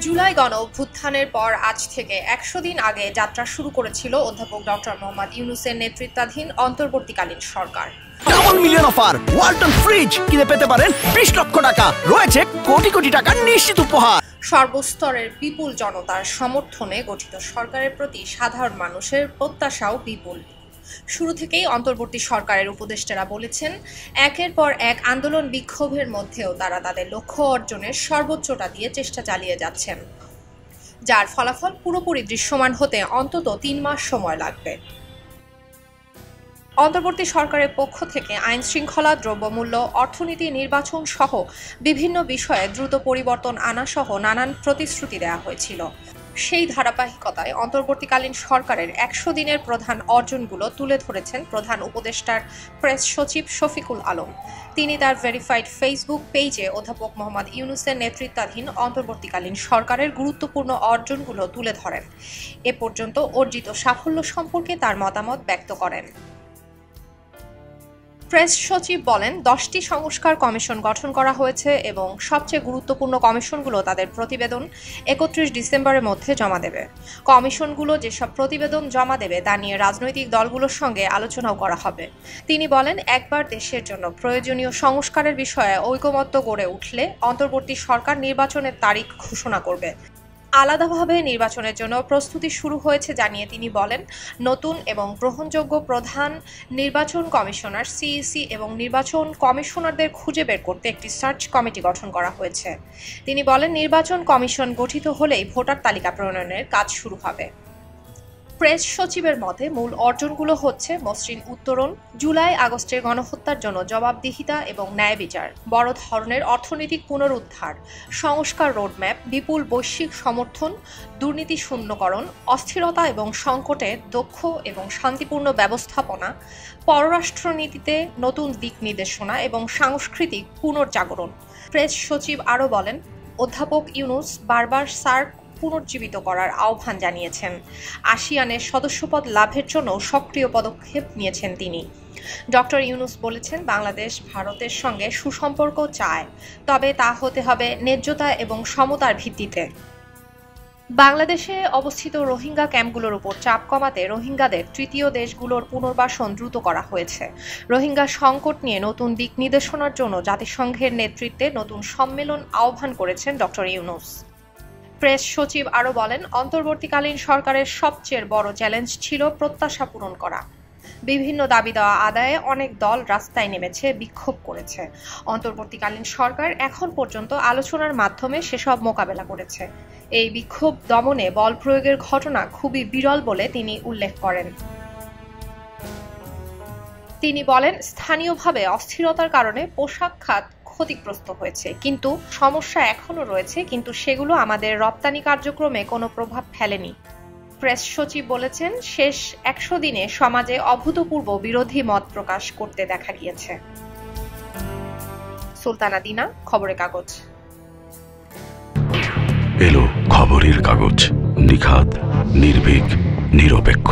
জুলাই গণ অভ্যুত্থানের পর আজ থেকে ১০০ দিন আগে যাত্রা শুরু করেছিল অধ্যাপক ডক্টর মোহাম্মদ ইউনূসের নেতৃত্বাধীন অন্তর্বর্তীকালীন সরকার। Double million offer, Walton fridge কিনে পেতে পারেন ২০ লক্ষ টাকা, রয়েছে কোটি কোটি টাকার নিশ্চিত উপহার। সর্বস্তরের বিপুল জনতার সমর্থনে গঠিত সরকারের প্রতি সাধারণ মানুষের প্রত্যাশাও বিপুল। শুরু থেকেই অন্তর্বর্তী সরকারের উপদেষ্টারা বলেছেন, একের পর এক আন্দোলন বিক্ষোভের মধ্যেও তারা তাদের লক্ষ্য অর্জনের সর্বোচ্চটা দিয়ে চেষ্টা চালিয়ে যাচ্ছেন, যার ফলাফল পুরোপুরি দৃশ্যমান হতে অন্তত ৩ মাস সময় লাগবে। অন্তর্বর্তী সরকারের পক্ষ থেকে আইন শৃঙ্খলা, দ্রব্যমূল্য, অর্থনীতি, নির্বাচন সহ বিভিন্ন বিষয়ে দ্রুত পরিবর্তন আনা সহ নানান প্রতিশ্রুতি দেওয়া হয়েছিল। সেই ধারাবাহিকতায় অন্তর্বর্তীকালীন সরকারের ১০০ দিনের প্রধান অর্জনগুলো তুলে ধরেছেন প্রধান উপদেষ্টার প্রেস সচিব শফিকুল আলম। তিনি তার ভেরিফাইড ফেসবুক পেজে অধ্যাপক মোহাম্মদ ইউনূসের নেতৃত্বাধীন অন্তর্বর্তীকালীন সরকারের গুরুত্বপূর্ণ অর্জনগুলো তুলে ধরেন। এ পর্যন্ত অর্জিত সাফল্য সম্পর্কে তার মতামত ব্যক্ত করেন। প্রেস সচিব বলেন, 10টি সংস্কার কমিশন গঠন করা হয়েছে এবং সবচেয়ে গুরুত্বপূর্ণ কমিশনগুলো তাদের প্রতিবেদন ৩১ ডিসেম্বরের মধ্যে জমা দেবে। কমিশনগুলো যেসব প্রতিবেদন জমা দেবে তা নিয়ে রাজনৈতিক দলগুলোর সঙ্গে আলোচনাও করা হবে। তিনি বলেন, একবার দেশের জন্য প্রয়োজনীয় সংস্কারের বিষয়ে ঐকমত্য গড়ে উঠলে অন্তর্বর্তী সরকার নির্বাচনের তারিখ ঘোষণা করবে। আলাদাভাবে নির্বাচনের জন্য প্রস্তুতি শুরু হয়েছে জানিয়ে তিনি বলেন, নতুন এবং গ্রহণযোগ্য প্রধান নির্বাচন কমিশনার সিইসি এবং নির্বাচন কমিশনারদের খুঁজে বের করতে একটি সার্চ কমিটি গঠন করা হয়েছে। তিনি বলেন, নির্বাচন কমিশন গঠিত হলেই ভোটার তালিকা প্রণয়নের কাজ শুরু হবে। প্রেস সচিবের মতে মূল অর্জনগুলো হচ্ছে মসৃণ উত্তরণ, জুলাই আগস্টের গণহত্যার জন্য জবাবদিহিতা এবং ন্যায় বিচার, বড় ধরনের অর্থনৈতিক পুনরুদ্ধার, সংস্কার রোডম্যাপ, বিপুল বৈশ্বিক সমর্থন, দুর্নীতি শূন্যকরণ, অস্থিরতা এবং সংকটে দক্ষ এবং শান্তিপূর্ণ ব্যবস্থাপনা, পররাষ্ট্রনীতিতে নতুন দিক নির্দেশনা এবং সাংস্কৃতিক পুনর্জাগরণ। প্রেস সচিব আরও বলেন, অধ্যাপক ইউনূস বারবার সার্ক পুনর্জীবিত করার আহ্বান জানিয়েছেন। আসিয়ানের সদস্যপদ লাভের জন্য সক্রিয় পদক্ষেপ নিয়েছেন তিনি। ডক্টর ইউনূস বলেছেন, বাংলাদেশ ভারতের সঙ্গে সুসম্পর্ক চায়, তবে তা হতে হবে ন্যায্যতা এবং সমতার ভিত্তিতে। বাংলাদেশে অবস্থিত রোহিঙ্গা ক্যাম্পগুলোর উপর চাপ কমাতে রোহিঙ্গাদের তৃতীয় দেশগুলোর পুনর্বাসন দ্রুত করা হয়েছে। রোহিঙ্গা সংকট নিয়ে নতুন দিক নির্দেশনার জন্য জাতিসংঘের নেতৃত্বে নতুন সম্মেলন আহ্বান করেছেন ডক্টর ইউনূস। প্রেস সচিব আরও বলেন, অন্তর্বর্তীকালীন সরকারের সবচেয়ে বড় চ্যালেঞ্জ ছিল প্রত্যাশা পূরণ করা। বিভিন্ন দাবি দেওয়া আদায়ে অনেক দল রাস্তায় নেমেছে, বিক্ষোভ করেছে। অন্তর্বর্তীকালীন সরকার এখন পর্যন্ত আলোচনার মাধ্যমে সেসব মোকাবেলা করেছে। এই বিক্ষোভ দমনে বল প্রয়োগের ঘটনা খুবই বিরল বলে তিনি উল্লেখ করেন। তিনি বলেন, স্থানীয়ভাবে অস্থিরতার কারণে পোশাক খাত ক্ষতিগ্রস্ত হয়েছে, কিন্তু সমস্যা এখনো রয়েছে, কিন্তু সেগুলো আমাদের রপ্তানি কার্যক্রমে কোনো প্রভাব ফেলেনি। প্রেস সচিব বলেছেন, শেষ ১০০ দিনে সমাজে অভূতপূর্ব বিরোধী মত প্রকাশ করতে দেখা গিয়েছে। সুলতানা দিনা, খবরের কাগজ। এলো খবরের কাগজ, নিখাত, নির্ভীক, নিরপেক্ষ।